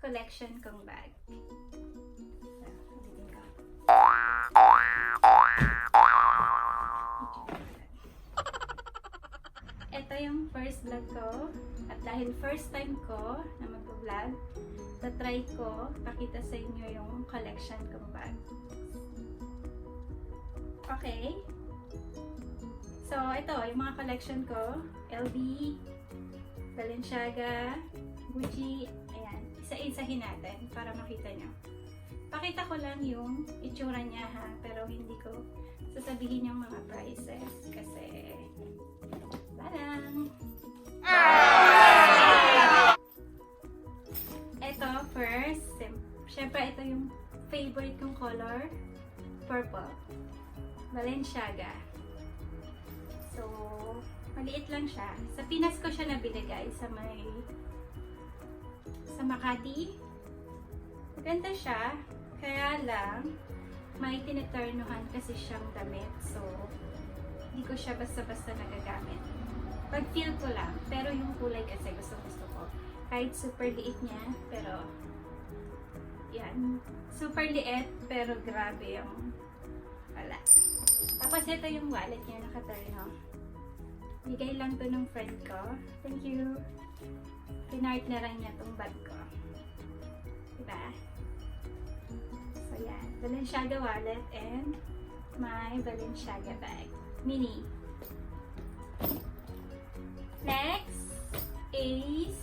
collection kong bag. Ito yung first vlog ko. At dahil first time ko na mag-vlog, tatry ko pakita sa inyo yung collection kong bag. Okay. So, ito, yung mga collection ko. LV, Balenciaga, Gucci, ayan. Isa-isahin natin para makita nyo. Pakita ko lang yung itsura niya ha, pero hindi ko sasabihin yung mga prices kasi parang ito first, syempre ito yung favorite kong color, purple, Balenciaga. So, maliit lang siya. Sa Pinas ko siya nabili guys, sa Makati. Maganda siya, kaya lang may tineternuhan kasi siyang damit. So, hindi ko siya basta-basta nagagamit. Pag feel ko lang, pero yung kulay kasi gusto ko. Kahit super liit niya, pero yan, super liit, pero grabe yung wala. Tapos ito yung wallet niya, nakaterno. Bigay lang to ng friend ko. Thank you. Pinart na rin niya tong bag ko. Diba? So yan, Balenciaga wallet and my Balenciaga bag. Mini. Next is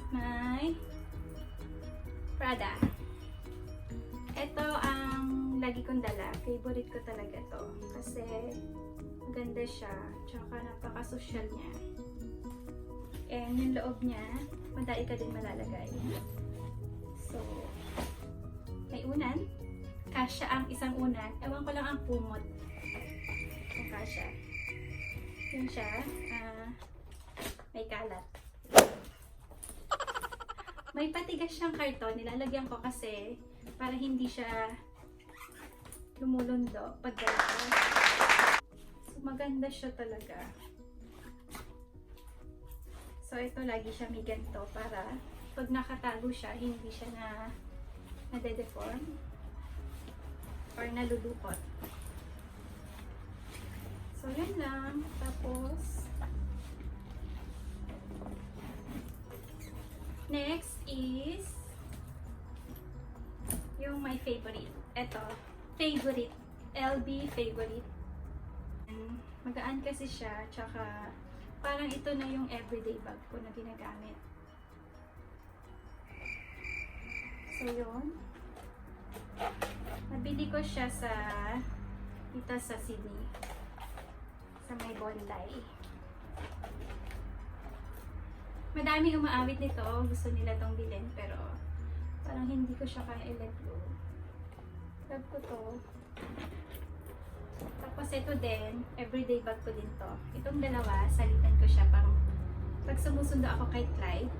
my Prada. Ito ang lagi kong dala. Favorite ko talaga to. Kasi maganda siya. Tsaka napaka-social niya. And yung loob niya, madai ka din malalagay. So, may unan. Kasya ang isang unan. Ewan ko lang ang pumot. Kung kasya. Yun siya. May kalat. May patigas siyang karton. Nilalagyan ko kasi para hindi siya lumulundo pag galaw. So, maganda siya talaga. So, ito lagi siya may ganito para pag nakatago siya, hindi siya nade-deform or nalulukot. So, yun lang. Tapos, next is yung my favorite. Ito, favorite. LB favorite. Magaan kasi siya, tsaka parang ito na yung everyday bag ko na ginagamit. So, yun. Nabili ko siya dito sa Sydney. Sa may Bondi. Madami umaawit nito. Gusto nila tong bilhin, pero parang hindi ko siya kaya i-let go. Love ko to. Tapos ito din, everyday bag ko din to. Itong dalawa, salitan ko siya pang pag sumusundo ako kay Clyde.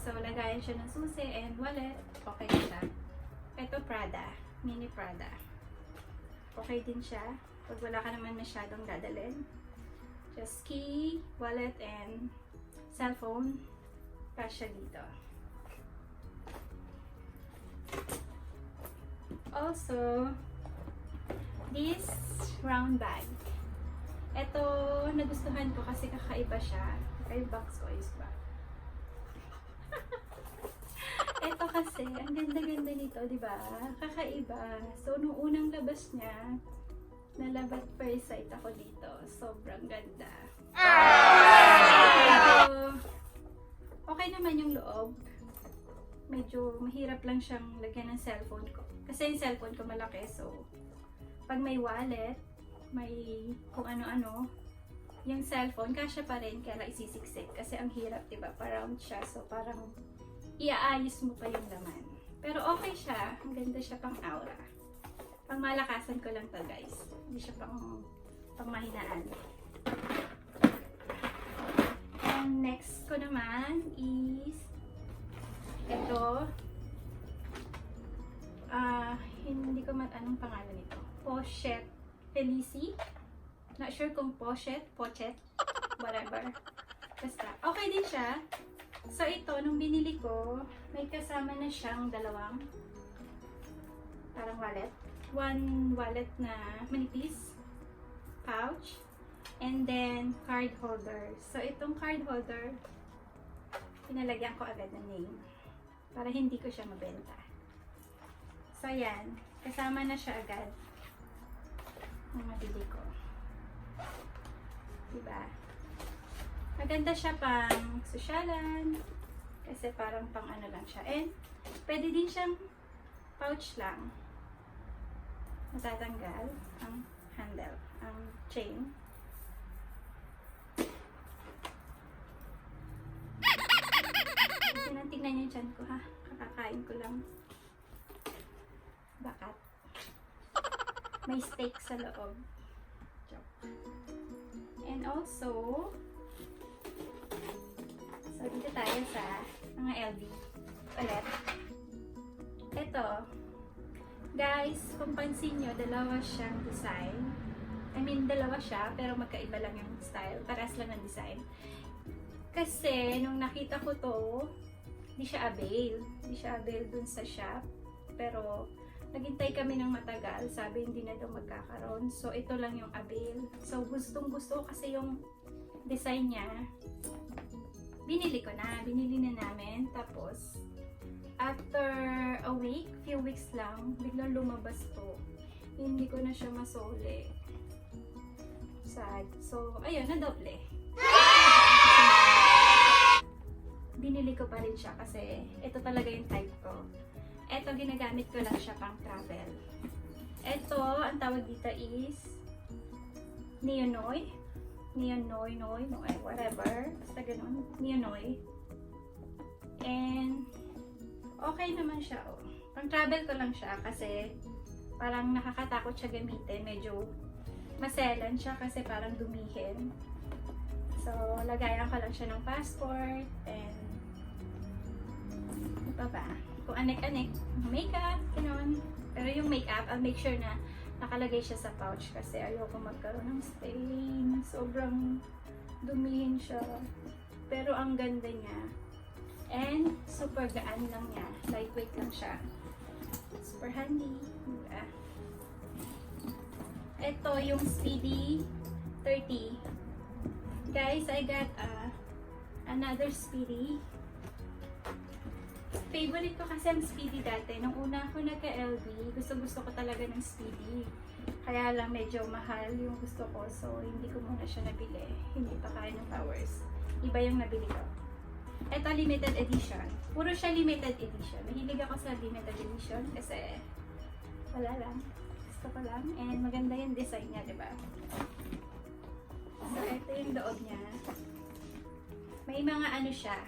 So, lagayan siya ng susi and wallet. Okay siya. Ito Prada. Mini Prada. Okay din siya. Pag wala ka naman masyadong dadalhin. Just key, wallet, and cellphone. Kasya dito. Also, this round bag. Ito, nagustuhan ko kasi kakaiba siya. Yung box ko is ba? Ito kasi, ang ganda-ganda nito, di ba? Kakaiba. So, nung unang labas niya, nalabat first sight ako dito. Sobrang ganda. So, okay naman yung loob. Medyo mahirap lang siyang lagyan ng cellphone ko. Kasi yung cellphone ko malaki, so pag may wallet, may kung ano-ano, yung cellphone, kasya pa rin, kaya isisiksik. Kasi ang hirap, diba? Pa-round siya, so parang iaayos mo pa yung laman. Pero okay siya, ang ganda siya pang aura. Pang malakasan ko lang to guys. Hindi siya pang mahinaan. And next ko naman is ito. Hindi ko anong pangalan nito. Pochette Felici. Not sure kung Pochette, whatever. Basta, okay din siya. So ito, nung binili ko, may kasama na siyang dalawang parang wallet. One wallet na manipis, pouch, and then card holder. So itong card holder, pinalagyan ko agad ng name para hindi ko siya mabenta. So yan, kasama na siya agad ng mabili ko. Diba? Maganda siya pang sosyalan kasi parang pang ano lang siya. And pwede din siyang pouch lang. Matatanggal ang handle, ang chain. Tingnan niyo yung tiyan ko ha. Kakakain ko lang. Bakat. May steak sa loob. Joke. And also, so dito tayo sa mga LV. Ulit. Ito. Guys, kung pansin nyo, dalawa siyang design. I mean, dalawa siya, pero magkaiba lang yung style. Paras lang ng design. Kasi, nung nakita ko to, hindi siya avail. Hindi siya avail dun sa shop. Pero, naghintay kami ng matagal. Sabi, hindi na daw magkakaroon. So, ito lang yung avail. So, gustong gusto kasi yung design niya. Binili ko na. Binili na namin. Tapos, after a week, few weeks lang, biglang lumabas to. Hindi ko na siya masole. Sad. So, ayun, na-doble. Binili ko pa rin siya kasi ito talaga yung type ko. Ito, ginagamit ko lang siya pang travel. Ito, ang tawag dito is Neonoy. Neonoy, whatever. Basta ganun. Neonoy. And, okay naman siya, oh. Pang travel ko lang siya kasi parang nakakatakot siya gamitin. Medyo maselan siya kasi parang dumihin. So, lagayan ko lang siya ng passport and ano pa ba? Kung anek-anek, makeup, gano'n. Pero yung makeup, I'll make sure na nakalagay siya sa pouch kasi ayoko magkaroon ng stain. Sobrang dumihin siya. Pero ang ganda niya. And super gaan lang niya. Lightweight lang siya. Super handy. Diba? Ito yung Speedy 30. Guys, I got another Speedy. Favorite ko kasi ang Speedy dati. Nung una ako nagka-LV, gusto ko talaga ng Speedy. Kaya lang medyo mahal yung gusto ko. So, hindi ko muna siya nabili. Hindi pa kaya ng powers. Iba yung nabili ko. Ito, limited edition. Puro siya limited edition. Mahilig ako sa limited edition kasi wala lang. Gusto ko lang. And maganda yung design niya, diba? So, ito yung loob niya. May mga ano siya.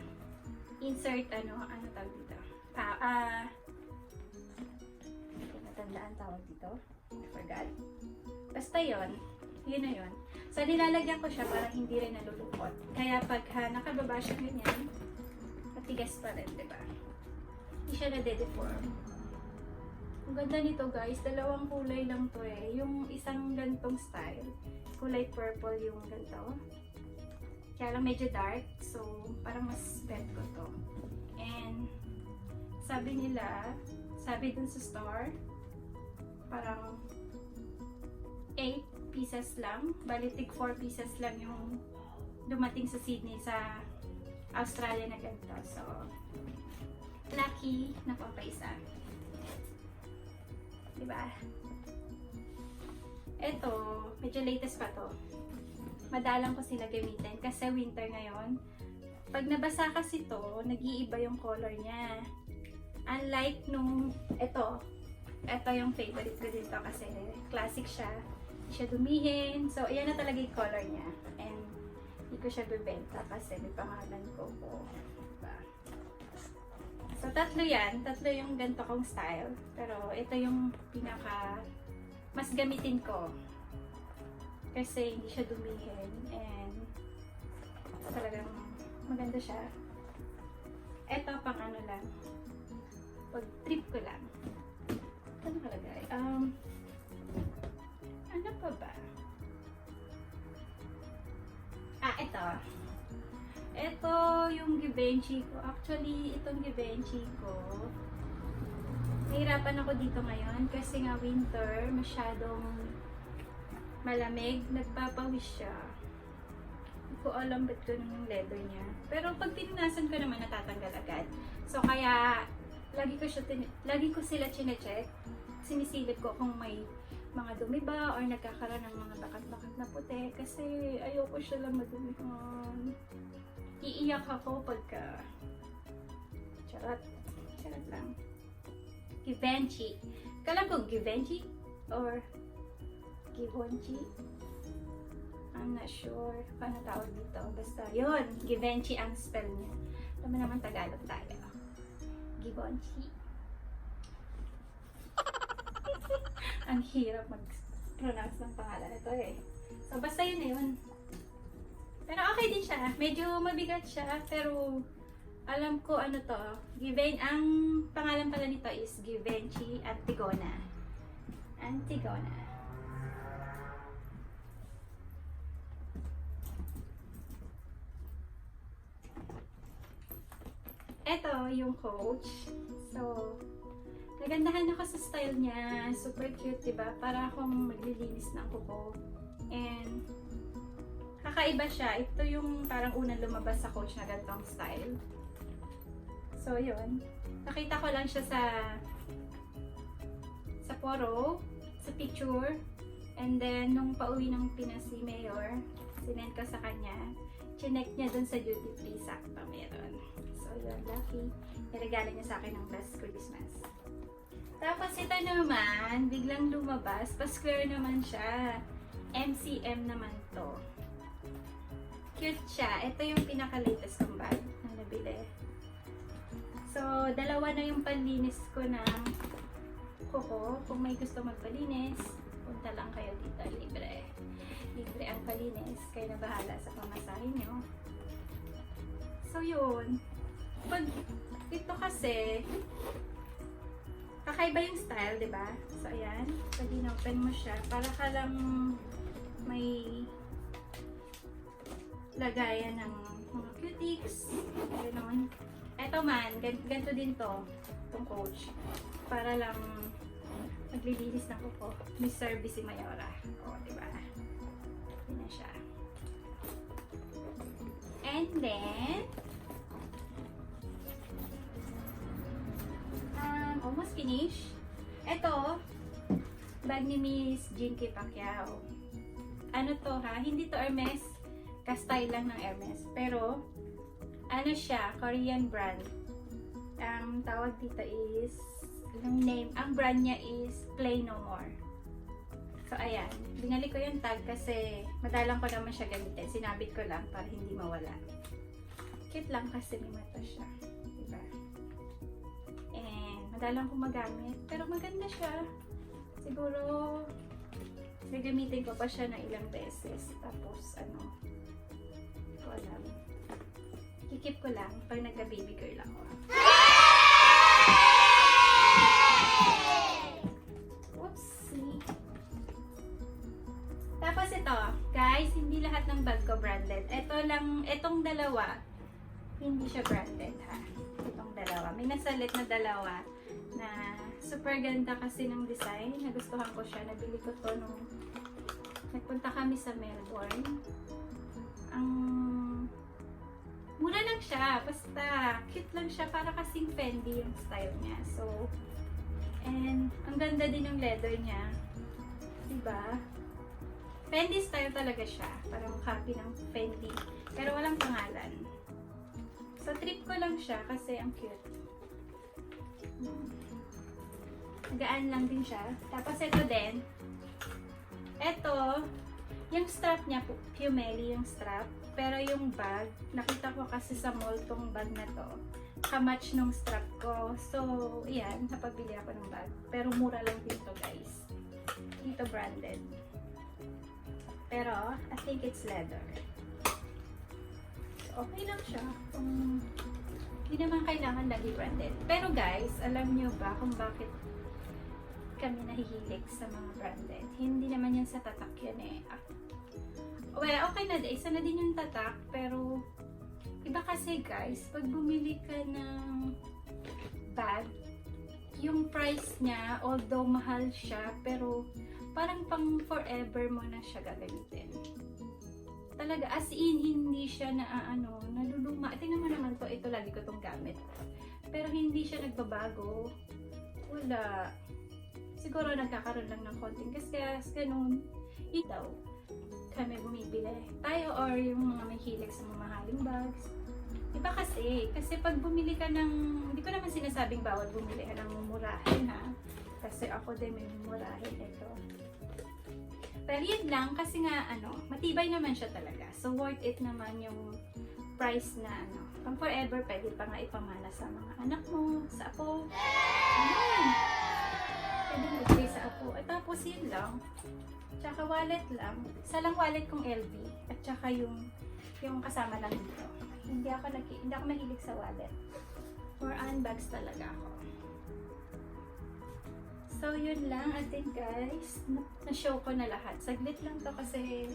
Insert ano tawag dito? Hindi ko natandaan tawag dito. I forgot. Basta yun. Yun na yun. So, nilalagyan ko siya para hindi rin nalulukot. Kaya pagka nakababa siya ganyan, matigas pa rin, diba? Hindi siya na-deform. Ang ganda nito guys, dalawang kulay lang to eh. Yung isang gantong style, kulay purple yung ganito. Kaya lang medyo dark, so parang mas bet ko to. And sabi nila, sabi dun sa store, parang 8 pieces lang, balitig 4 pieces lang yung dumating sa Sydney, sa Australia na ganito. So, lucky na papaisa. Diba? Ito, medyo latest pa to. Madalang ko sila gamitin kasi winter ngayon. Pag nabasa kasi to, nag-iiba yung color niya. Unlike nung, ito yung favorite ko dito kasi classic siya. Hindi siya dumihin. So, ayan na talaga yung color niya. And, hindi ko siya bibenta kasi may pangalan ko po. Diba? So, tatlo yan. Tatlo yung ganito kong style. Pero, ito yung pinaka mas gamitin ko. Kasi hindi siya dumihin. And, talagang maganda siya. Ito, pang ano lang. Pag trip ko lang. Ito nakalagay. Ano pa ba? Ito. Ito yung Givenchy ko. Actually, itong Givenchy ko, nahirapan ako dito ngayon kasi nga winter, masyadong malamig, nagpapawis siya. Hindi ko alam ba't ganun yung leather niya. Pero pag pinunasan ko naman, natatanggal agad. So kaya, lagi ko sila chinecheck. Sinisilip ko kung may mga dumi ba or nagkakaroon ng mga bakat-bakat na puti. Kasi ayoko siya lang madumihan. Iiyak ako pagka charot lang. Givenchy. Kalam ko Givenchy or Givenchy. I'm not sure paano tawag dito. Basta yun, Givenchy ang spell niya. Tama naman Tagalog tayo. Givenchy. Ang hirap mag-pronounce ng pangalan nito eh. So basta yun na yun. Pero okay din siya. Medyo mabigat siya, pero alam ko ano to. Ang pangalan pala nito is Givenchy Antigona. Antigona. Ito yung Coach. So, nagandahan ako sa style niya. Super cute, diba? Para akong maglilinis ng kuko. And kakaiba siya. Ito yung parang unang lumabas sa Coach na ganitong style. So, yun. Nakita ko lang siya sa Poro, sa picture. And then, nung pauwi ng Pinas si Mayor, sinend ko sa kanya. Chinek niya dun sa duty free, sakto meron. So, yun. Lucky. Niregalo niya sa akin ng last Christmas. Tapos, ito naman, biglang lumabas. Pa-square naman siya. MCM naman to. Cute siya. Ito yung pinaka-latest kong bag na nabili. So, dalawa na yung panlinis ko ng kuko. Kung may gusto magpalinis, punta lang kayo dito. Libre. Libre ang palinis. Kayo na bahala sa pamasahin nyo. So, yun. Pag ito kasi, kakaiba yung style, diba? So, ayan. Pag in-open mo siya, para ka lang may lagayan ng mga cutics. Ganon. Eto man, ganito din to. Itong Coach. Para lang maglilinis na kuko. May service si Mayora. O, diba? Yun na siya. And then, almost finished. Ito, bag ni Miss Jinky Pacquiao. Ano to ha? Hindi to Hermes. Ka-style lang ng Hermes. Pero, ano siya? Korean brand. Ang tawag dito is, ang brand niya is Play No More. So, ayan. Binalik ko yung tag kasi madalang ko naman siya gamitin. Sinabit ko lang para hindi mawala. Cute lang kasi may mata siya. Diba? And, madalang ko magamit. Pero maganda siya. Siguro, gagamitin ko pa siya na ilang beses. Tapos, hindi ko alam. Kikip ko lang pag nagka-baby girl ako. Whoopsie! Tapos ito, guys, hindi lahat ng bag ko branded. Itong dalawa, hindi siya branded ha. Itong dalawa. May nasalit na dalawa na super ganda kasi ng design. Nagustuhan ko siya. Nabili ko to nung nagpunta kami sa Melbourne. Mura lang siya. Basta cute lang siya. Para kasing Fendi yung style niya. So, and ang ganda din ng leather niya. Diba? Fendi style talaga siya. Parang copy ng Fendi. Pero walang pangalan. So, trip ko lang siya kasi ang cute. Nagaan lang din siya. Tapos ito din. Ito, yung strap niya, Pumeli yung strap. Pero yung bag, nakita ko kasi sa mall tong bag na to. Kamatch nung strap ko. So, yan, napabili ako ng bag. Pero mura lang dito, guys. Dito branded. Pero, I think it's leather. So, okay lang siya. Hindi naman kailangan lagi branded. Pero guys, alam nyo ba kung bakit kami nahihilig sa mga branded? Hindi naman yan sa tatak yan eh. Well, okay na. Isa na din yung tatak. Pero, Iba kasi guys, pag bumili ka ng bag, yung price niya, although mahal siya, pero parang pang forever mo na siya gagamitin. Talaga, as in, hindi siya naluluma. Tingnan mo naman to, ito lagi ko tong gamit. Pero hindi siya nagbabago. Wala. Siguro nagkakaroon lang ng konting gas-gas, ganun. Itaw, kami bumibili. Tayo or yung mga may hilig sa mamahaling bags. Iba kasi pag bumili ka ng, hindi ko naman sinasabing bawal bumili ka ng mumurahin ha. Kasi ako din may mumurahin ito. Pero yun lang, kasi nga matibay naman siya talaga. So worth it naman yung price na pang forever, pwede pa nga ipamana sa mga anak mo, sa apo. Ayan. Pwede mo ibigay sa apo. At tapos yun lang. Tsaka wallet lang. Isa lang wallet kong LV. At tsaka yung kasama lang dito. Hindi ako mahilig sa wallet. For handbags talaga ako. So, yun lang. I think guys, na-show ko na lahat. Saglit lang to kasi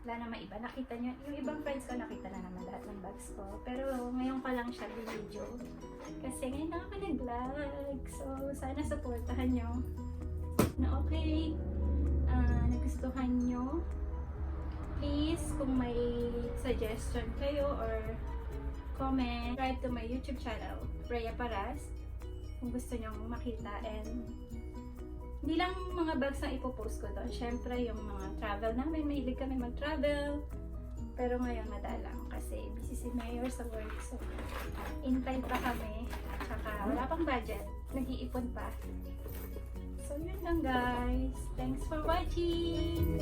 wala naman iba. Nakita nyo, yung ibang friends ko nakita na naman lahat ng bags ko. Pero ngayon pa lang siya video. Kasi ngayon lang ako nag-vlog. So, sana supportahan nyo. Na okay. Nagustuhan nyo. Please, kung may suggestion kayo or comment, subscribe to my YouTube channel, Rhea Paras, kung gusto nyo makita. And hindi lang mga bags na ipopost ko doon. Syempre, yung mga travel namin, mahilig kami mag-travel. Pero ngayon madalang kasi busy si Mayor sa work. So, intay pa kami. Tsaka wala pang budget. Nag-iipon pa. So, yun lang guys. Thanks for watching!